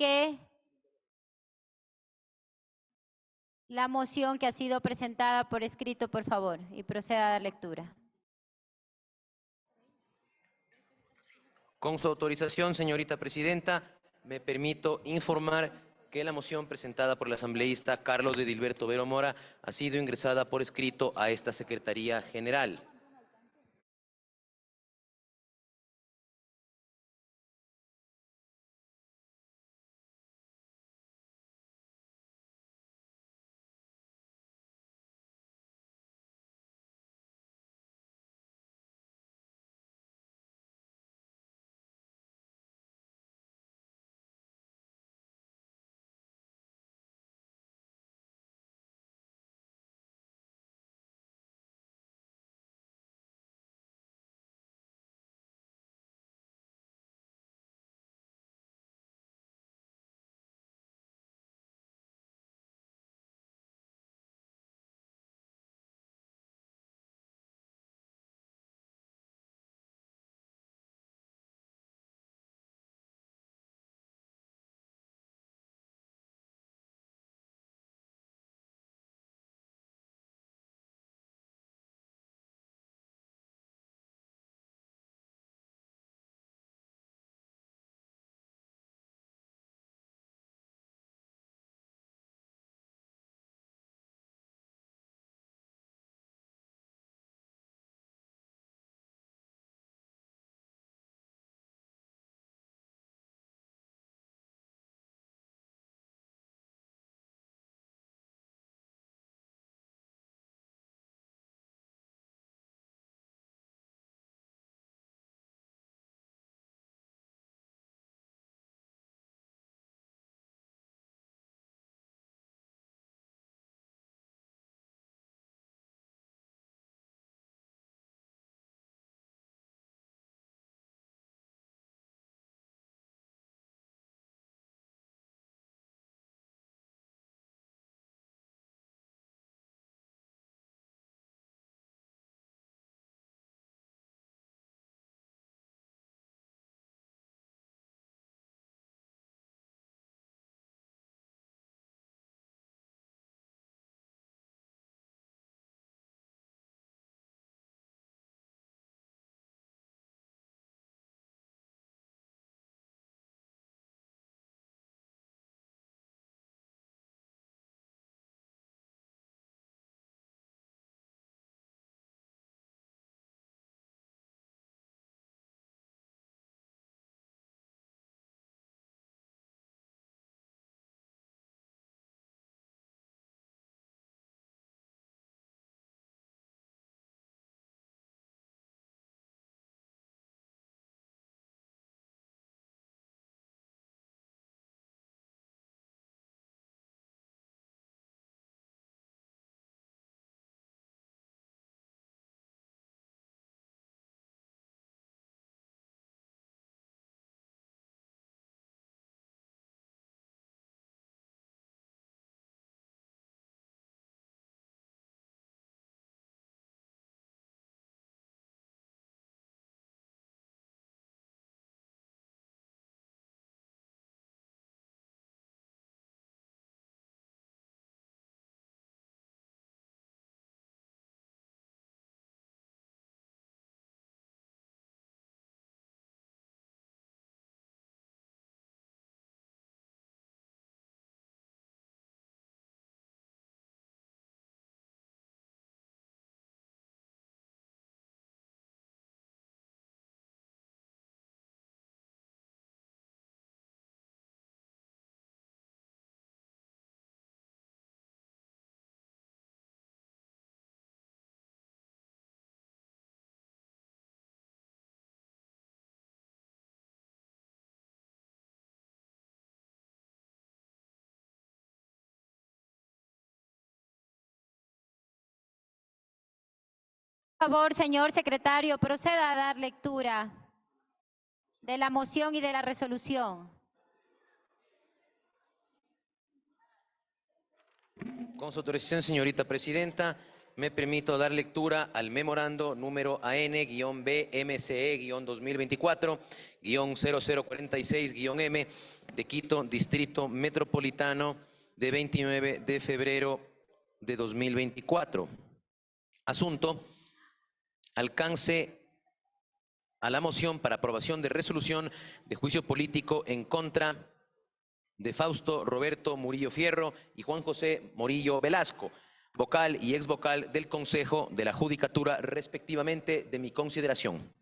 explique la moción que ha sido presentada por escrito, por favor, y proceda a dar lectura. Con su autorización, señorita presidenta, me permito informar que la moción presentada por el asambleísta Carlos Edilberto Vero Mora ha sido ingresada por escrito a esta Secretaría General. Por favor, señor secretario, proceda a dar lectura de la moción y de la resolución. Con su autorización, señorita presidenta, Me permito dar lectura al memorando número AN-BMCE-2024-0046-M de Quito, Distrito Metropolitano, de 29 de febrero de 2024. Asunto: alcance a la moción para aprobación de resolución de juicio político en contra de Fausto Roberto Murillo Fierro y Juan José Morillo Velasco, vocal y ex vocal del Consejo de la Judicatura, respectivamente, de mi consideración.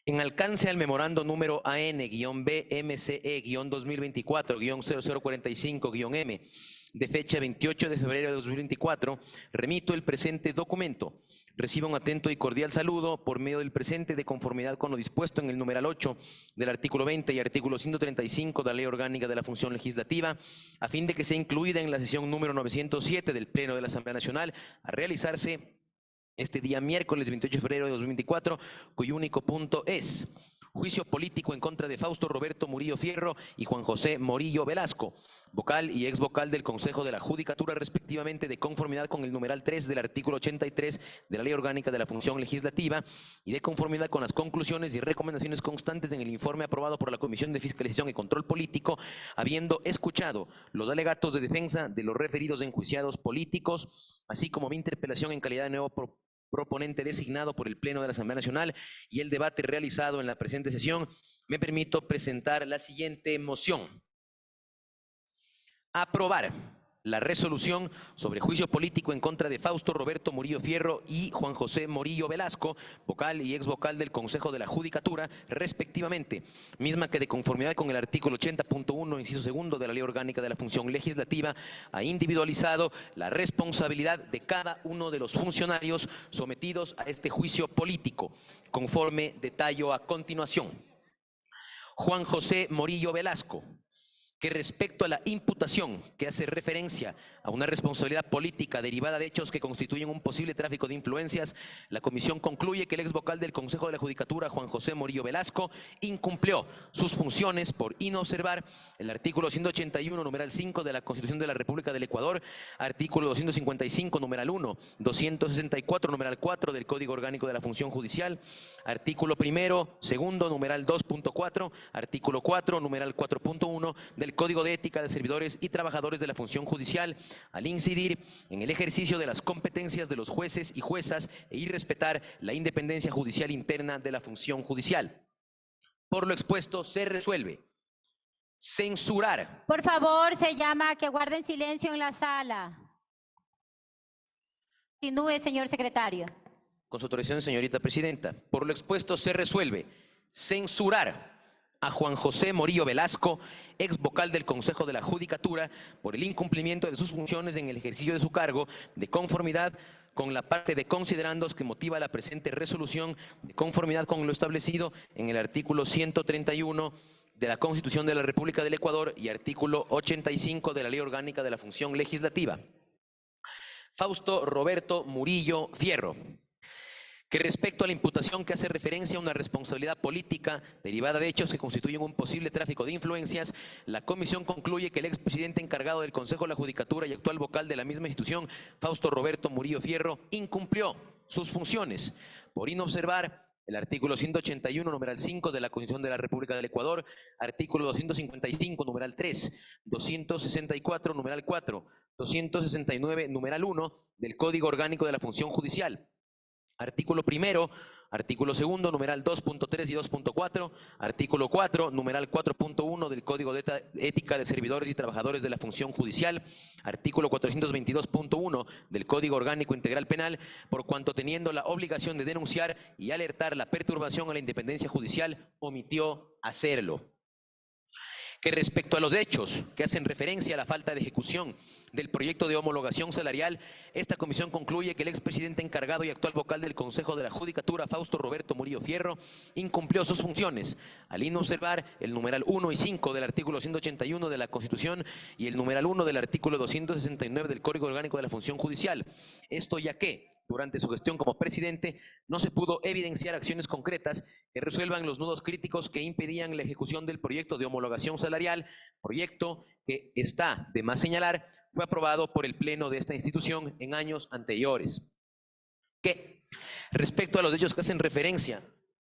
En alcance al memorando número AN-BMCE-2024-0045-M de fecha 28 de febrero de 2024, remito el presente documento. Reciba un atento y cordial saludo por medio del presente, de conformidad con lo dispuesto en el numeral 8 del artículo 20 y artículo 135 de la Ley Orgánica de la Función Legislativa, a fin de que sea incluida en la sesión número 907 del Pleno de la Asamblea Nacional a realizarse este día miércoles 28 de febrero de 2024, cuyo único punto es juicio político en contra de Fausto Roberto Murillo Fierro y Juan José Morillo Velasco, vocal y ex vocal del Consejo de la Judicatura, respectivamente, de conformidad con el numeral 3 del artículo 83 de la Ley Orgánica de la Función Legislativa y de conformidad con las conclusiones y recomendaciones constantes en el informe aprobado por la Comisión de Fiscalización y Control Político, habiendo escuchado los alegatos de defensa de los referidos enjuiciados políticos, así como mi interpelación en calidad de nuevo proponente designado por el Pleno de la Asamblea Nacional y el debate realizado en la presente sesión, me permito presentar la siguiente moción. Aprobar la resolución sobre juicio político en contra de Fausto Roberto Murillo Fierro y Juan José Morillo Velasco, vocal y ex vocal del Consejo de la Judicatura, respectivamente, misma que de conformidad con el artículo 80.1, inciso segundo de la Ley Orgánica de la Función Legislativa, ha individualizado la responsabilidad de cada uno de los funcionarios sometidos a este juicio político, conforme detallo a continuación. Juan José Morillo Velasco, que respecto a la imputación que hace referencia a una responsabilidad política derivada de hechos que constituyen un posible tráfico de influencias, la comisión concluye que el ex vocal del Consejo de la Judicatura, Juan José Morillo Velasco, incumplió sus funciones por inobservar el artículo 181, numeral 5 de la Constitución de la República del Ecuador, artículo 255, numeral 1, 264, numeral 4 del Código Orgánico de la Función Judicial, artículo primero, segundo, numeral 2.4, artículo 4, numeral 4.1 del Código de Ética de Servidores y Trabajadores de la Función Judicial, al incidir en el ejercicio de las competencias de los jueces y juezas e irrespetar la independencia judicial interna de la función judicial. Por lo expuesto, se resuelve censurar. Por favor, se llama a que guarden silencio en la sala. Continúe, señor secretario. Con su autorización, señorita presidenta. Por lo expuesto, se resuelve censurar a Juan José Morillo Velasco, ex vocal del Consejo de la Judicatura, por el incumplimiento de sus funciones en el ejercicio de su cargo, de conformidad con la parte de considerandos que motiva la presente resolución, de conformidad con lo establecido en el artículo 131 de la Constitución de la República del Ecuador y artículo 85 de la Ley Orgánica de la Función Legislativa. Fausto Roberto Murillo Fierro, que respecto a la imputación que hace referencia a una responsabilidad política derivada de hechos que constituyen un posible tráfico de influencias, la comisión concluye que el expresidente encargado del Consejo de la Judicatura y actual vocal de la misma institución, Fausto Roberto Murillo Fierro, incumplió sus funciones por inobservar el artículo 181, numeral 5 de la Constitución de la República del Ecuador, artículo 255, numeral 3, 264, numeral 4, 269, numeral 1 del Código Orgánico de la Función Judicial, artículo primero, artículo segundo, numeral 2.3 y 2.4, artículo 4, numeral 4.1 del Código de Ética de Servidores y Trabajadores de la Función Judicial, artículo 422.1 del Código Orgánico Integral Penal, por cuanto teniendo la obligación de denunciar y alertar la perturbación a la independencia judicial, omitió hacerlo. Que respecto a los hechos que hacen referencia a la falta de ejecución del proyecto de homologación salarial, esta comisión concluye que el expresidente encargado y actual vocal del Consejo de la Judicatura, Fausto Roberto Murillo Fierro, incumplió sus funciones al inobservar el numeral 1 y 5 del artículo 181 de la Constitución y el numeral 1 del artículo 269 del Código Orgánico de la Función Judicial. Esto ya que durante su gestión como presidente no se pudo evidenciar acciones concretas que resuelvan los nudos críticos que impedían la ejecución del proyecto de homologación salarial, proyecto que, está de más señalar, fue aprobado por el Pleno de esta institución en años anteriores. que respecto a los hechos que hacen referencia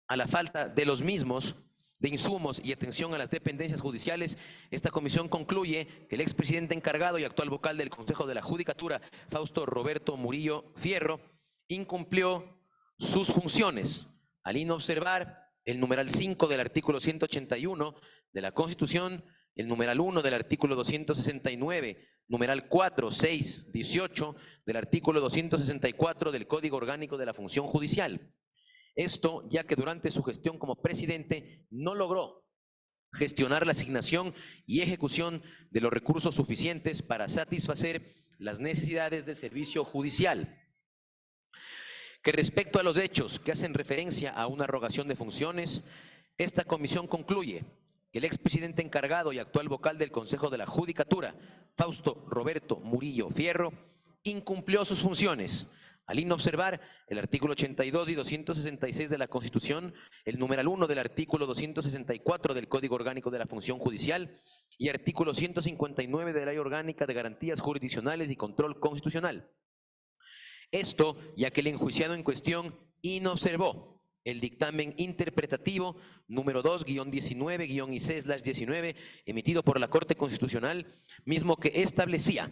a la falta de los mismos, de insumos y atención a las dependencias judiciales, esta comisión concluye que el expresidente encargado y actual vocal del Consejo de la Judicatura, Fausto Roberto Murillo Fierro, incumplió sus funciones al inobservar el numeral 5 del artículo 181 de la Constitución, el numeral 1 del artículo 269, numeral 4, 6, 18 del artículo 264 del Código Orgánico de la Función Judicial. Esto ya que durante su gestión como presidente no logró gestionar la asignación y ejecución de los recursos suficientes para satisfacer las necesidades del servicio judicial. Que respecto a los hechos que hacen referencia a una arrogación de funciones, esta comisión concluye que el expresidente encargado y actual vocal del Consejo de la Judicatura, Fausto Roberto Murillo Fierro, incumplió sus funciones al inobservar el artículo 82 y 266 de la Constitución, el numeral 1 del artículo 264 del Código Orgánico de la Función Judicial y artículo 159 de la Ley Orgánica de Garantías Jurisdiccionales y Control Constitucional. Esto ya que el enjuiciado en cuestión inobservó el dictamen interpretativo número 2-19-IC/19 emitido por la Corte Constitucional, mismo que establecía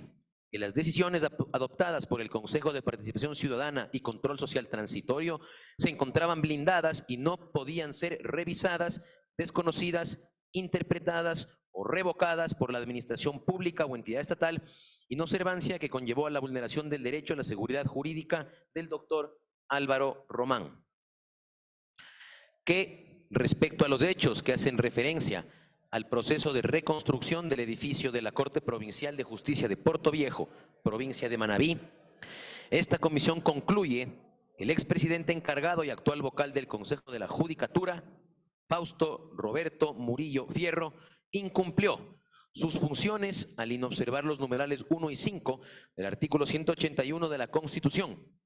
que las decisiones adoptadas por el Consejo de Participación Ciudadana y Control Social Transitorio se encontraban blindadas y no podían ser revisadas, desconocidas, interpretadas o revocadas por la administración pública o entidad estatal, inobservancia que conllevó a la vulneración del derecho a la seguridad jurídica del doctor Álvaro Román. Que respecto a los hechos que hacen referencia al proceso de reconstrucción del edificio de la Corte Provincial de Justicia de Portoviejo, provincia de Manabí, esta comisión concluye que el expresidente encargado y actual vocal del Consejo de la Judicatura, Fausto Roberto Murillo Fierro, incumplió sus funciones al inobservar los numerales 1 y 5 del artículo 181 de la Constitución.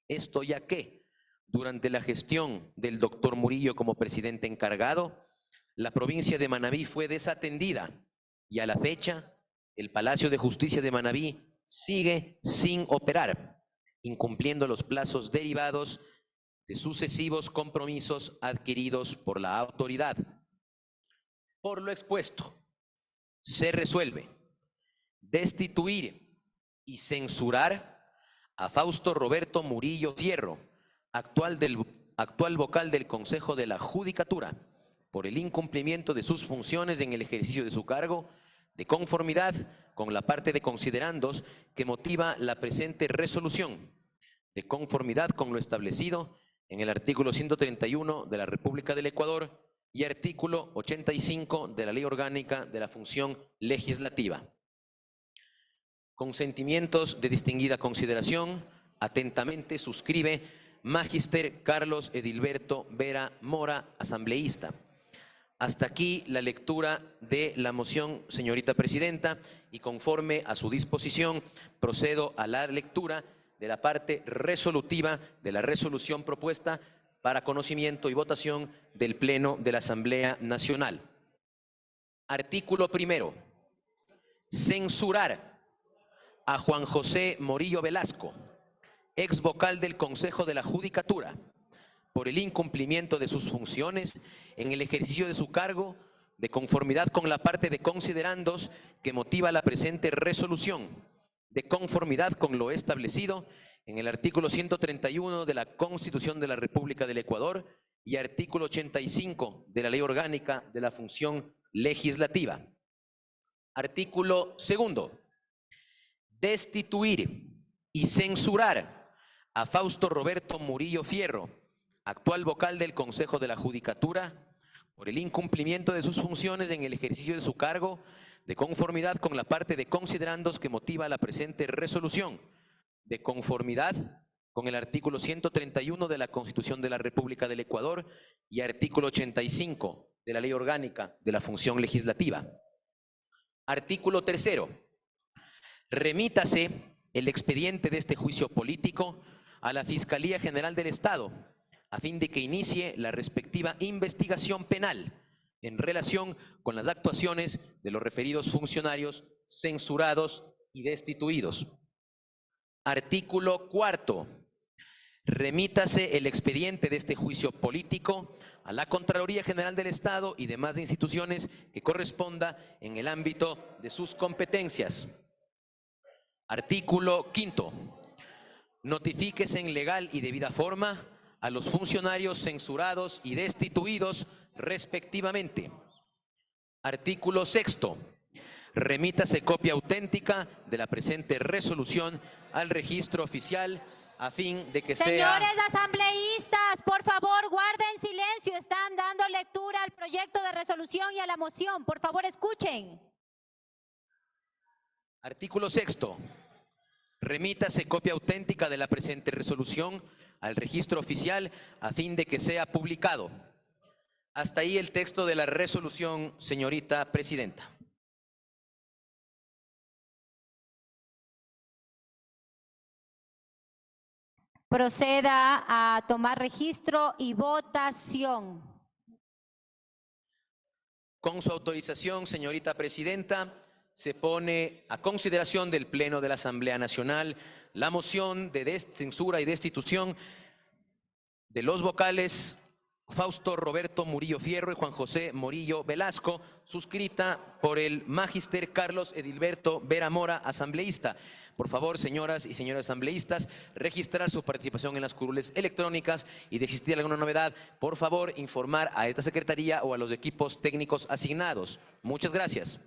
Esto ya que, durante la gestión del doctor Murillo como presidente encargado, la provincia de Manabí fue desatendida y a la fecha el Palacio de Justicia de Manabí sigue sin operar, incumpliendo los plazos derivados de sucesivos compromisos adquiridos por la autoridad. Por lo expuesto, se resuelve destituir y censurar a Fausto Roberto Murillo Fierro, actual vocal del Consejo de la Judicatura, por el incumplimiento de sus funciones en el ejercicio de su cargo, de conformidad con la parte de considerandos que motiva la presente resolución, de conformidad con lo establecido en el artículo 131 de la República del Ecuador y artículo 85 de la Ley Orgánica de la Función Legislativa. Consentimientos de distinguida consideración, atentamente suscribe Magister Carlos Edilberto Vera Mora, asambleísta. Hasta aquí la lectura de la moción, señorita presidenta, y conforme a su disposición procedo a la lectura de la parte resolutiva de la resolución propuesta para conocimiento y votación del Pleno de la Asamblea Nacional. Artículo primero. Censurar a Juan José Morillo Velasco, ex vocal del Consejo de la Judicatura, por el incumplimiento de sus funciones en el ejercicio de su cargo, de conformidad con la parte de considerandos que motiva la presente resolución, de conformidad con lo establecido en el artículo 131 de la Constitución de la República del Ecuador y artículo 85 de la Ley Orgánica de la Función Legislativa. Artículo segundo. Destituir y censurar a Fausto Roberto Murillo Fierro, actual vocal del Consejo de la Judicatura, por el incumplimiento de sus funciones en el ejercicio de su cargo, de conformidad con la parte de considerandos que motiva la presente resolución, de conformidad con el artículo 131 de la Constitución de la República del Ecuador y artículo 85 de la Ley Orgánica de la Función Legislativa. Artículo tercero. Remítase el expediente de este juicio político a la Fiscalía General del Estado, a fin de que inicie la respectiva investigación penal en relación con las actuaciones de los referidos funcionarios censurados y destituidos. Artículo cuarto. remítase el expediente de este juicio político a la Contraloría General del Estado y demás instituciones que corresponda en el ámbito de sus competencias. Artículo 5º. Notifíquese en legal y debida forma a los funcionarios censurados y destituidos respectivamente. Artículo 6º. Remítase copia auténtica de la presente resolución al registro oficial a fin de que Señores sea... asambleístas, por favor, guarden silencio. Están dando lectura al proyecto de resolución y a la moción. Por favor, escuchen. Artículo 6º. Remítase copia auténtica de la presente resolución al registro oficial a fin de que sea publicado. Hasta ahí el texto de la resolución, señorita presidenta. Proceda a tomar registro y votación. Con su autorización, señorita presidenta, se pone a consideración del Pleno de la Asamblea Nacional la moción de censura y destitución de los vocales Fausto Roberto Murillo Fierro y Juan José Morillo Velasco, suscrita por el magíster Carlos Edilberto Vera Mora, asambleísta. Por favor, señoras y señores asambleístas, registrar su participación en las curules electrónicas y de existir alguna novedad, por favor, informar a esta secretaría o a los equipos técnicos asignados. Muchas gracias.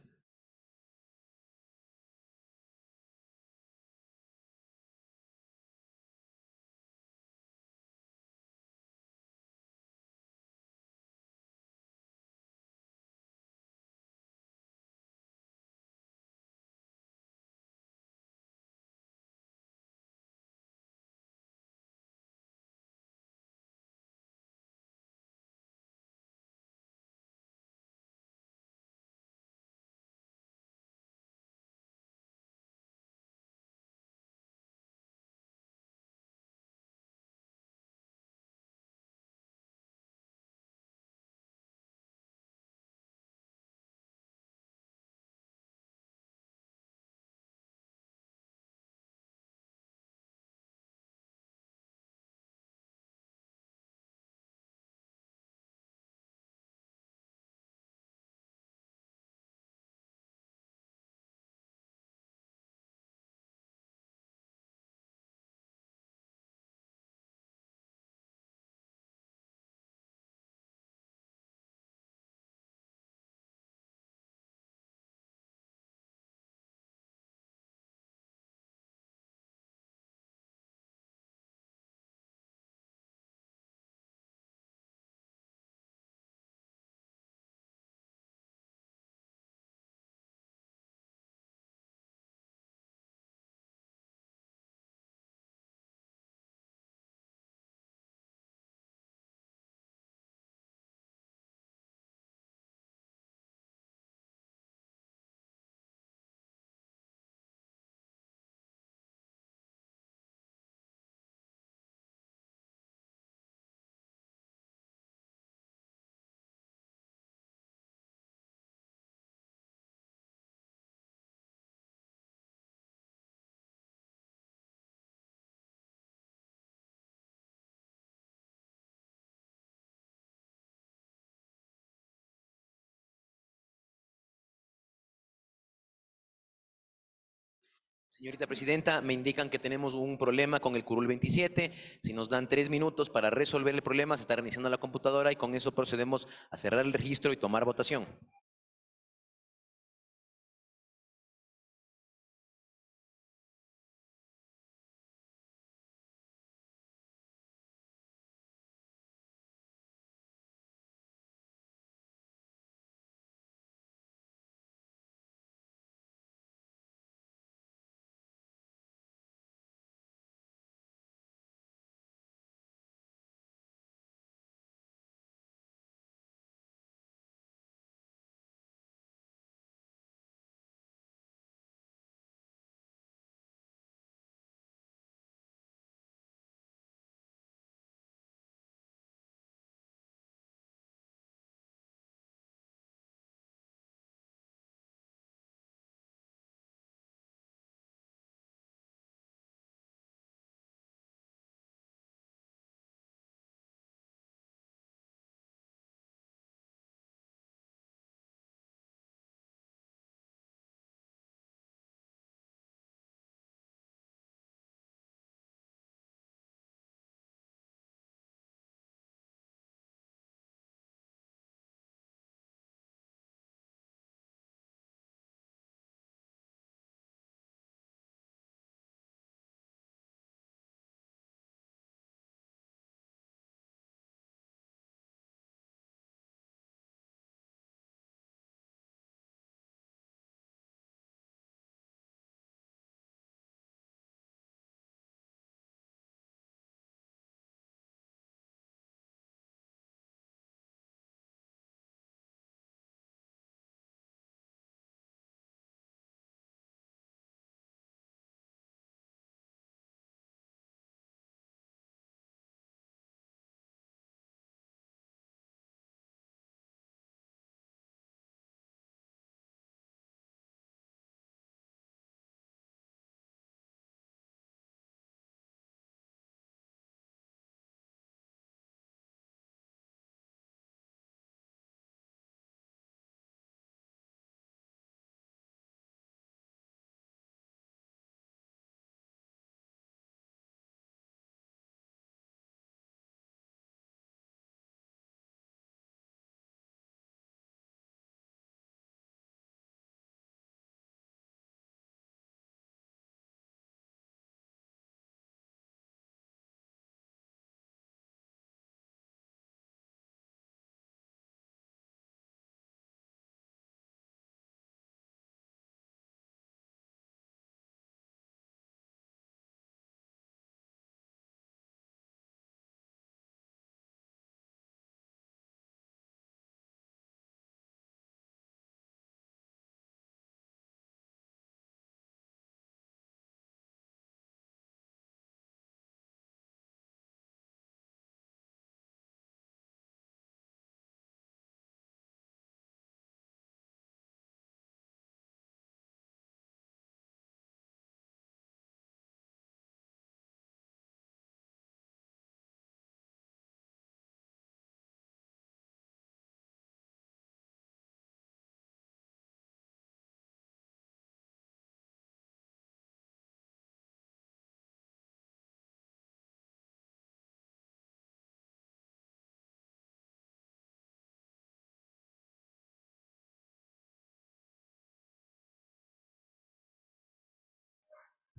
Señorita presidenta, me indican que tenemos un problema con el curul 27. Si nos dan 3 minutos para resolver el problema, se está reiniciando la computadora y con eso procedemos a cerrar el registro y tomar votación.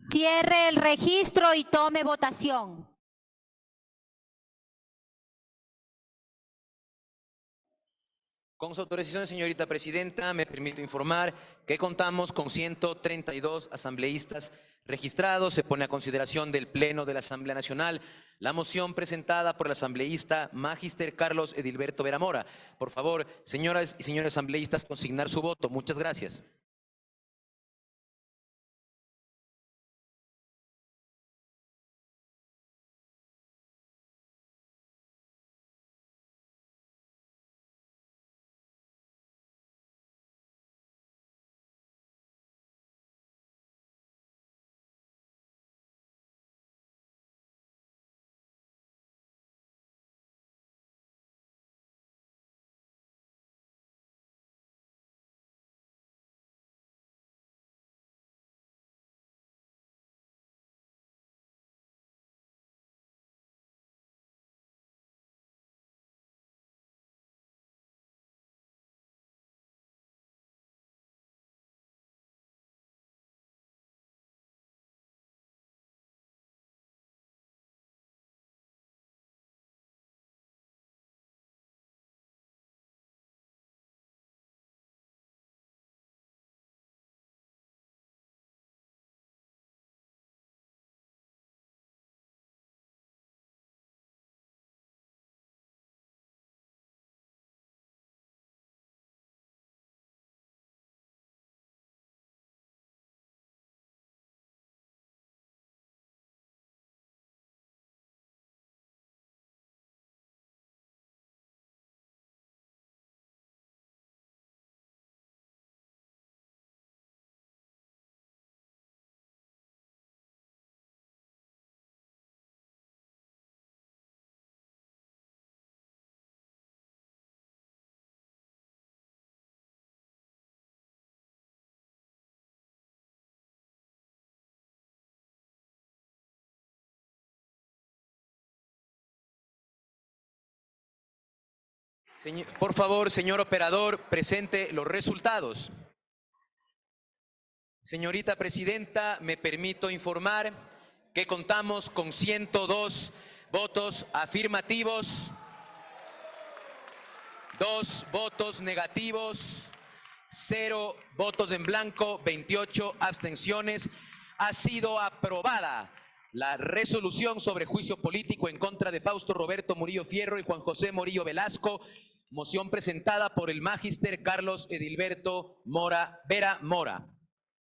Cierre el registro y tome votación. Con su autorización, señorita presidenta, me permito informar que contamos con 132 asambleístas registrados. Se pone a consideración del Pleno de la Asamblea Nacional la moción presentada por el asambleísta Magister Carlos Edilberto Vera Mora. Por favor, señoras y señores asambleístas, consignar su voto. Muchas gracias. Por favor, señor operador, presente los resultados. Señorita presidenta, me permito informar que contamos con 102 votos afirmativos, 2 votos negativos, 0 votos en blanco, 28 abstenciones. Ha sido aprobada la resolución sobre juicio político en contra de Fausto Roberto Murillo Fierro y Juan José Morillo Velasco, moción presentada por el Magister Carlos Edilberto Vera Mora.